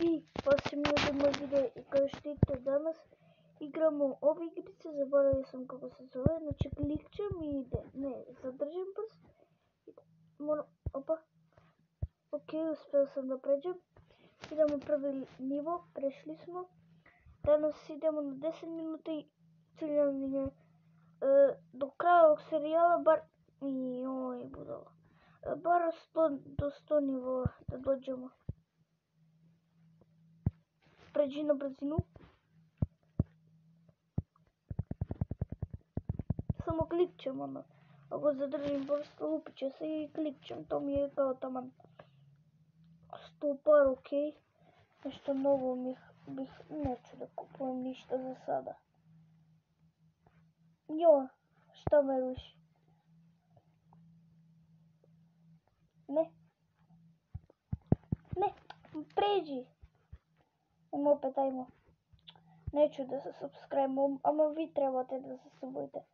И после за мой видео и kao što vidite danas igramo ove igrice, zaboravio sam kako se zove, znači klikćem i ide, ne, zadržim prst, moram, opa, ok, uspio sam da pređem, idemo prvi nivo, prešli smo, danas idemo na 10 minuta i ciljam je do kraja ovog serijala, bar, joj budalo, bar do 100 nivoa da dođemo. Pređi na brzinu. Samo klikćem ono. Ako zadržim prst, lupit će se i klikćem. To mi je kao taman. Stupar, ok. Nešto novo bih neću da kupujem ništa za sada. Jo, šta me ruši? Ne. Ne, pređi. Opet ajmo. Neću da se subscribe-om, ama vi trebate da se subujete.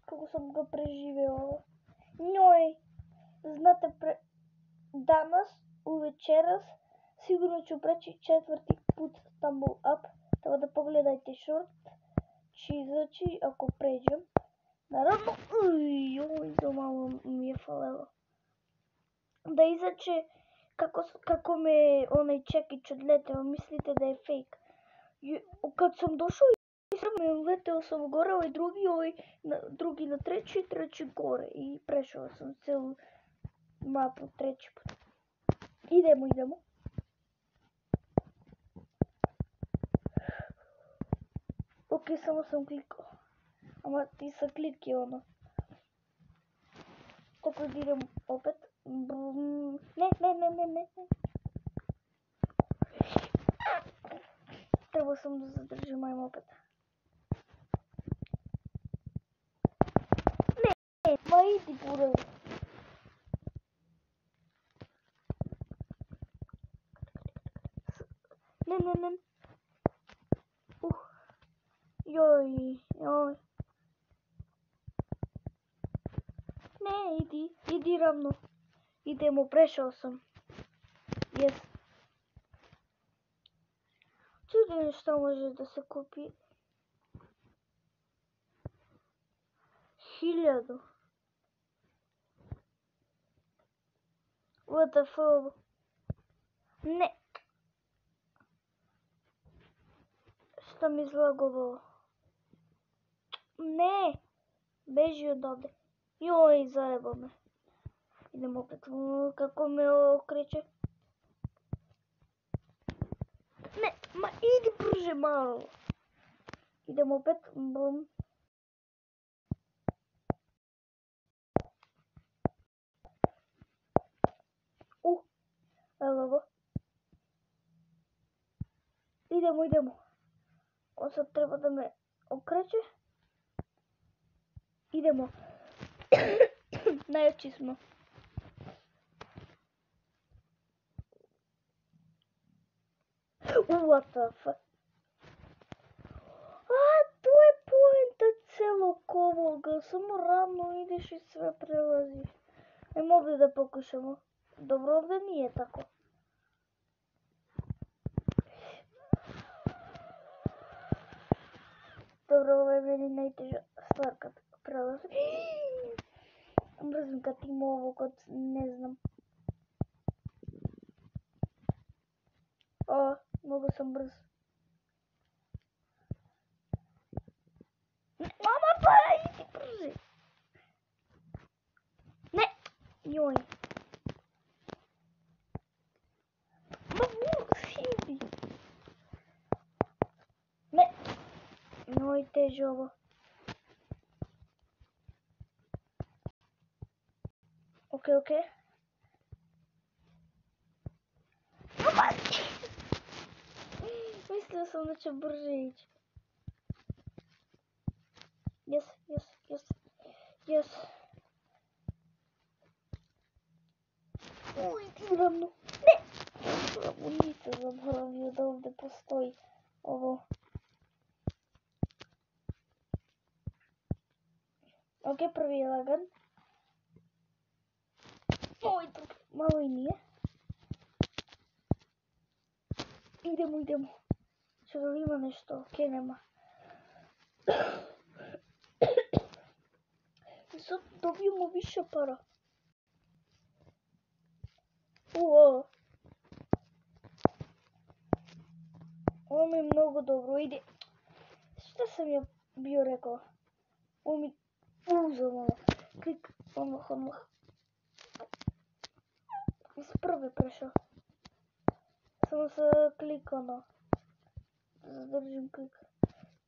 Kako sam ga preživeo. Njoj, znate, danas, uvečeras, sigurno ću preći 4. put Tumble Up, tako da pogledajte short, će izaći ako pređem. Naravno, joj, to malo mi je falelo. Da izaće kako me onaj čekić odleteo, mislite da je fake. Kad sam došao leteo sam gore, ovaj drugi na treći gore i prešao sam celu mapu 3. put. Idemo. Ok, samo sam klikao. Ama ti sa kliki ono. Tako da idem opet. Ne. Trebao sam da zadržim, ajmo opet. Ne, ma idi burazu. Ne. Joj. Ne, idi ravno. Idemo, prešao sam. Jes. Čudim što može da se kupi. 1000. What the fuck? Ne. Što mi zlagovalo? Ne. Beži odavde. Joj, zajebao me. Idemo opet. Kako me okreće. Ne, ma idi brže malo. Idemo opet. Bum. Evo ovo. Idemo. On sad treba da me okreće. Idemo. Najjači smo. What the fuck? To je poenta celog ovoga. Samo ravno ideš i sve prelaziš. Ajmo ovdje da pokušamo. Dobro, ovdje nije tako. Dobro, ovo je meni najteža stvar kad prelazim. Mrzim kad ima ovo kod ne znam. Mnogo sam brz. Mama, pa idi brže. Ne, joj. Idi. Ne. Joj, teže ovo. Ok. Mislio sam da će brže ići. Yes. Idi ravno. Ne! Nisam zaboravio da ovdje postoji ovo. Ok, prvi je lagan. malo i nije. Idemo. Čega li ima nešto? Ok, nema. I sad dobijemo više para. Ovo mi je mnogo dobro, ide. Šta sam ja bio rekao? Ovo mi uzeo malo. Klik, odmah. Iz prve prešao. Samo se klik zadržim klik.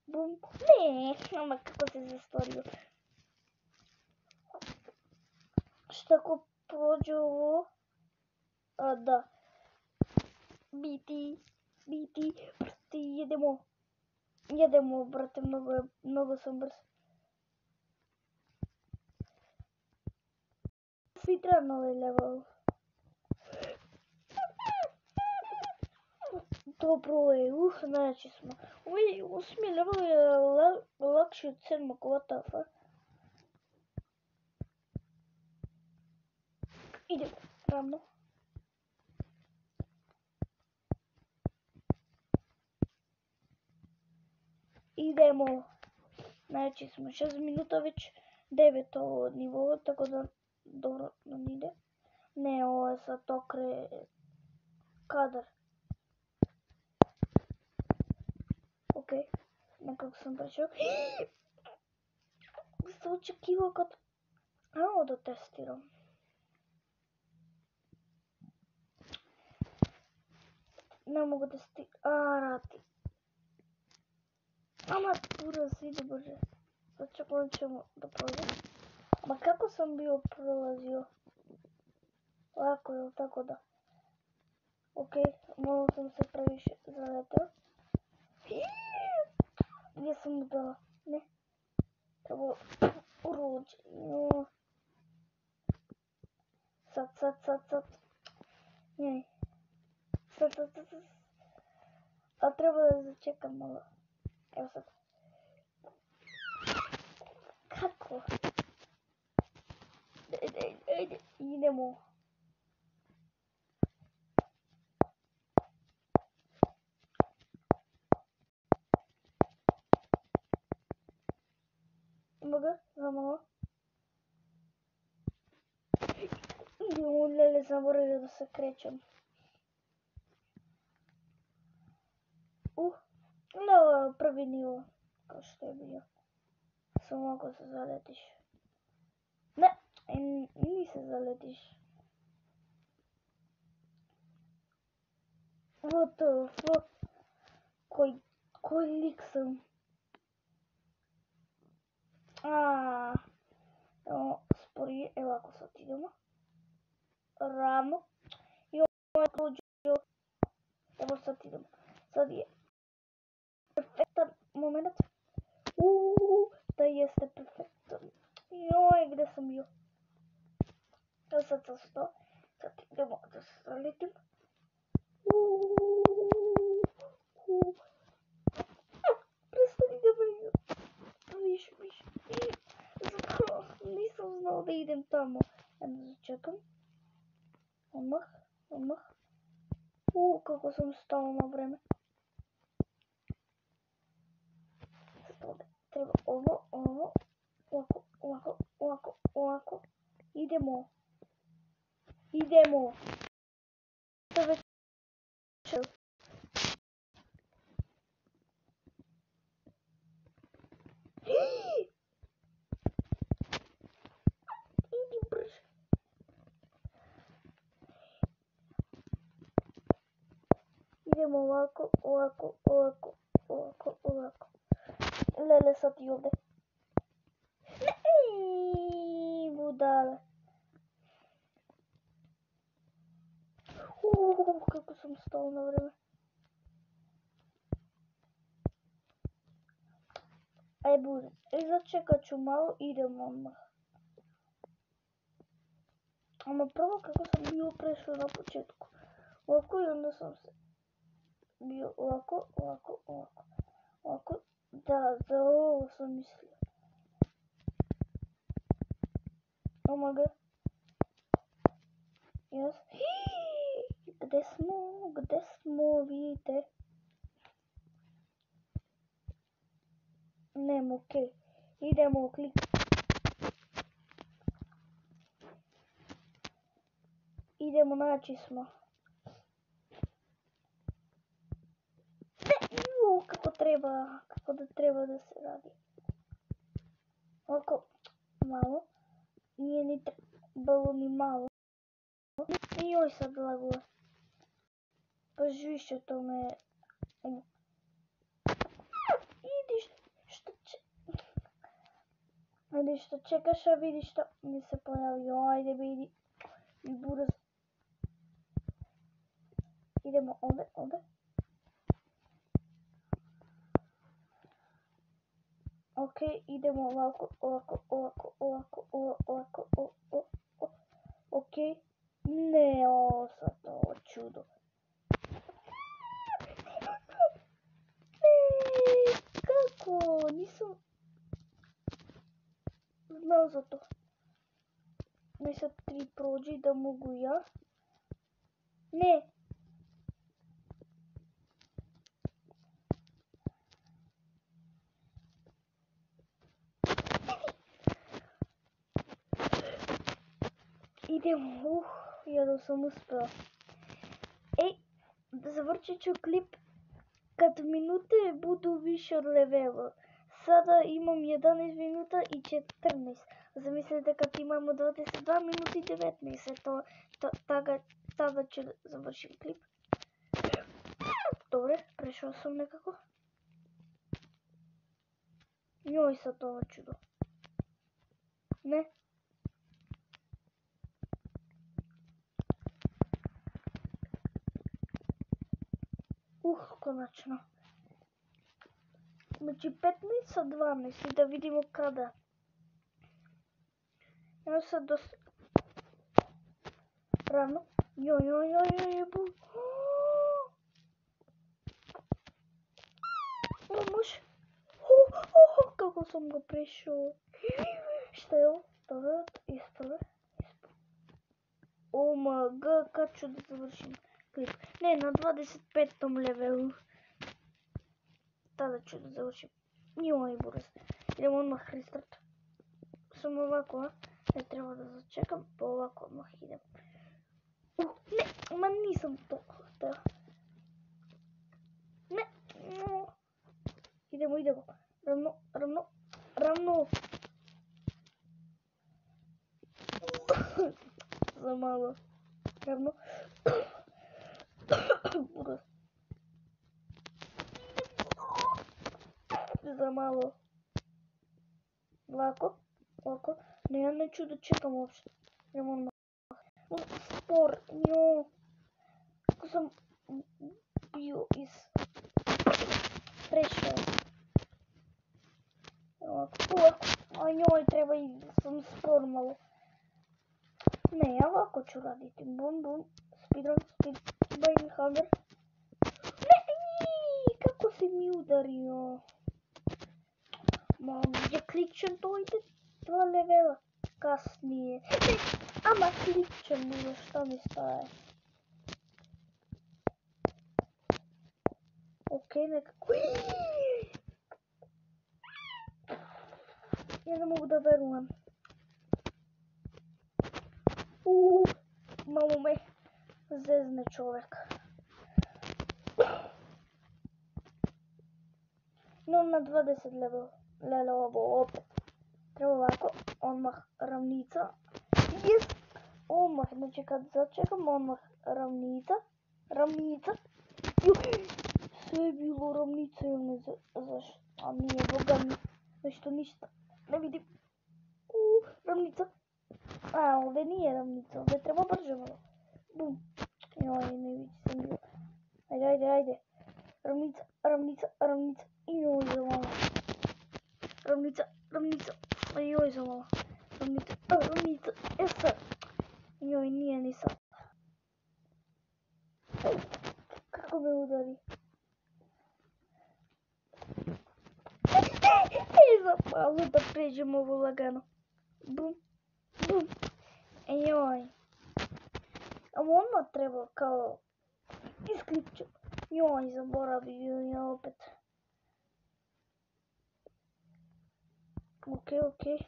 Bum. Ne, ama kako se zastvorio. Šta ako prođe ovo? A da. Biti, prsti, jedemo, brate, mnogo sam brz. Svi treba novi level. Dobro je, znači smo. Ovaj 8. level je lakši od 7. What the fuck? Idemo, ravno. Idemo. Znači smo 6 minuta već 9. nivo, tako da dobro nam ide. Ne, ovo je sad kadar. Ok, nekako sam prešao. Sam očekivao kad... Ajmo da testiram. Ne mogu da radi. Ama uraz, ide brže. Sad ćemo da prođem. Ma kako sam bio prolazio? Lako je, tako da. Ok, malo sam se previše zaletao. Gdje sam udala? Ne. Trebalo urođe. Sad. Ne. Sad. A treba da začekam malo. Evo sad. Kako? Ajde, idemo. Ima ga, za malo. Idemo, lele, zaboravio da se krećem. No, prvi nivo, kao što je bio. Samo ako se zaletiš. Ne, nisi zaletiš. What the fuck? Koji lik sam? Evo, sporije, evo ako sad idemo. Ravno. I ovo je prođeo. Evo sad idemo. Sad je perfektan moment. Da jeste perfektan. Joj, gdje sam bio? Evo sad sam stao. Sad idemo da se zaletim. Prestani da me... Viš. Nisam znao da idem tamo. Jedno začekam. Odmah. Kako sam stao na vreme. Treba ovo. Ovako. Idemo. To već... Idi brže. Idemo ovako. Lele, sad i ovdje. Ne, budale. Kako sam stao na vreme. Aj bude. Začekat ću malo, idemo odmah. Ama prvo kako sam bio prešao na početku. Ovako i onda sam se bio ovako. Da, za ovo sam mislio. Oh my god. Yes. Gde smo, vidite. Nemo, okej. Idemo klik. Idemo, naći smo. Kako da treba da se radi. Ovako, malo. Nije ni trebalo ni malo. I joj sad laguje. Pa više to me... Ajde što čekaš, a vidi što mi se pojavio. Ajde vidi. I buraz. Idemo ovdje. Ok, idemo ovako. Ok. Ne, ovo sad ovo čudo. Kako? Nisam znao za to. Ne sad 3 prođi da mogu ja. Ne. Idemo, jedno sam uspeo. Ej, završit ću klip kad minute budu više od levela. Sada imam 11 minuta i 14. Zamislite kad imamo 22 minuta i 19. Tada ću završiti klip. Dobre, prešao sam nekako. Njoj sad ovo čudo. Ne. Konačno. Znači 15 sa 12 i da vidimo kada. Evo sad dosta... Ravno. Joj. Može. Kako sam ga prešao. Šta je ovo? Dobro, isprve. Oh my god, kad ću da završim klip. Ne, na 25. levelu. Tada ću da završim. Njoj buraz. Idemo odmah restart. Samo ovako, a? Ne treba da začekam, pa ovako odmah idem. Ne, ma nisam to htio. Ne, no. Idemo. Ravno. Za malo. Ravno. Buraz. Za malo. Ovako. Ne, ja neću da čekam uopšte. Idemo odmah. Spor, njo. Kako sam bio iz... Prešao. Ovako. A njoj treba i sam spor malo. Ne, ja ovako ću raditi. Bum. Speedrun. By Hunter. Ne, kako si mi udario. Mam, ja klikćem to ide 2 levela kasnije. Ama klikćem bilo šta mi staje. Ok, nekako. Ja ne mogu da verujem. Malo me zezne čovjek. No, na 20 levelova opet. Treba ovako, odmah ravnica. Yes! Odmah, znači kad začekam, odmah ravnica. Sve je bilo ravnica, zašto? A nije, boga mi, nešto ništa. Ne vidim. Ravnica. A, ovdje nije ravnica, ovdje treba brže malo. Bum. Joj, ne vidi se mi. Ajde. Ravnica. I joj, za malo. Ravnica. I joj, za malo. Ravnica. Sad. Joj, nije ni sad. Kako me udari. Za malo da pređemo ovo lagano. Bum. Joj. Ама odmah treba kao isključio. Joj, zaboravio je opet. Okej.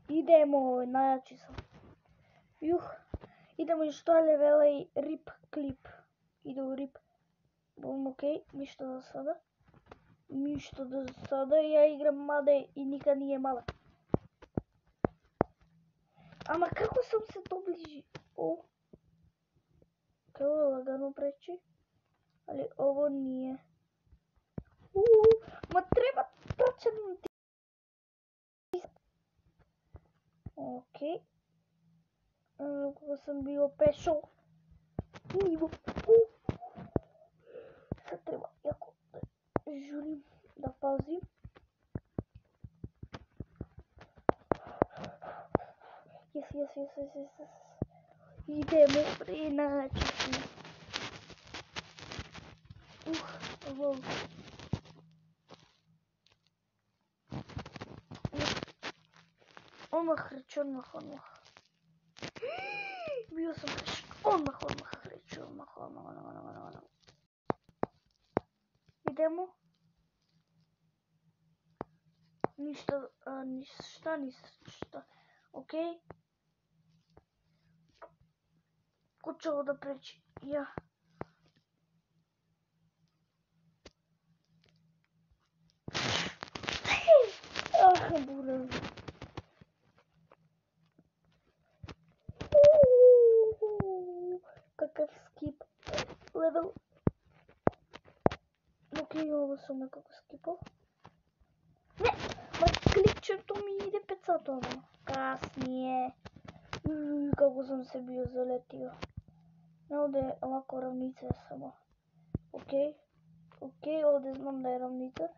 Idemo, najjači sam. Idemo još 2 levela i rip klip. Ide u rip. Okej, ništa do sada. Ja igram made i nikad nije mala. Ama kako sam se dobliži? Ovo je lagano preći. Ali ovo nije. Ma treba točan. Okej. Kako sam bio pešao. Nivo. Sad treba jako da žurim, da pazim. Yes. Idemo prenaći smo. Ovo. Odmah reći, odmah. Bio sam grešan. Odmah reći, odmah. Idemo. Ništa. Okej. Ko će ovo da preći? Ja. Buraz. Kakav skip. Level. Okej, ovo sam nekako skipao. Ne! Ma klikčem, to mi ide 5 sata. Kasnije. Kako sam se bio zaletio. Ovdje je ovako ravnica samo. Okej, ovdje znam da je ravnica.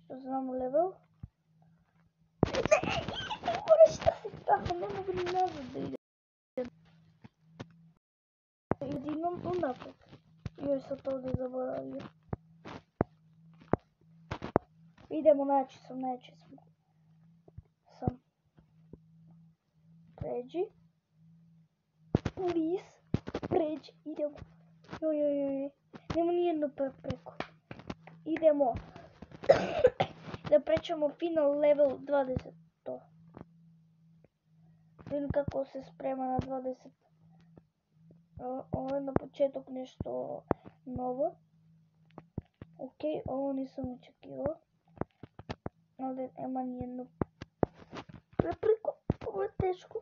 Što znam level. Ne! Moraš da se tako, ne mogu ni nazad da idem. Idem unapred. Joj, sad to ovdje zaboravio. Idemo, naći sam. Pređi. Please. Pređi, idemo. Joj. Nemo nijedno preko. Idemo. Da prećemo final level 20. To. Vidim kako se sprema na 20. Ovo je na početak nešto novo. Okej, ovo nisam očekivao. Ovdje nema nijednu prepreku. Ovo je teško.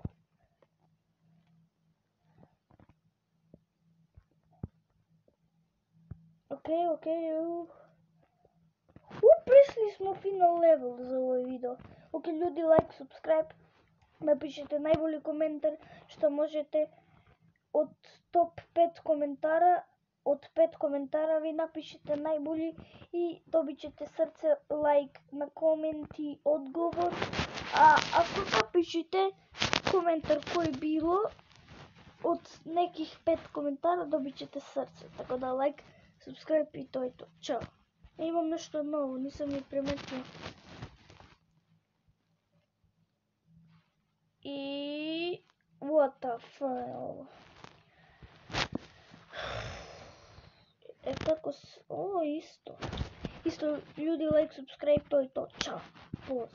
Okej. Prešli smo final level za ovaj video. Okej, ljudi, like, subscribe. Napišite najbolji komentar što možete od top 5 komentara. Od 5 komentara vi napišite najbolji i dobit ćete srce, like na koment i odgovor. A ako napišite komentar koji bilo od nekih 5 komentara dobit ćete srce. Tako da like, subscribe i to je to. Ćao. Imam nešto novo, nisam je primetio. I... what the fuck je ovo? Kako se... ovo isto. Isto, ljudi, like, subscribe, to je to. Ćao. Poz.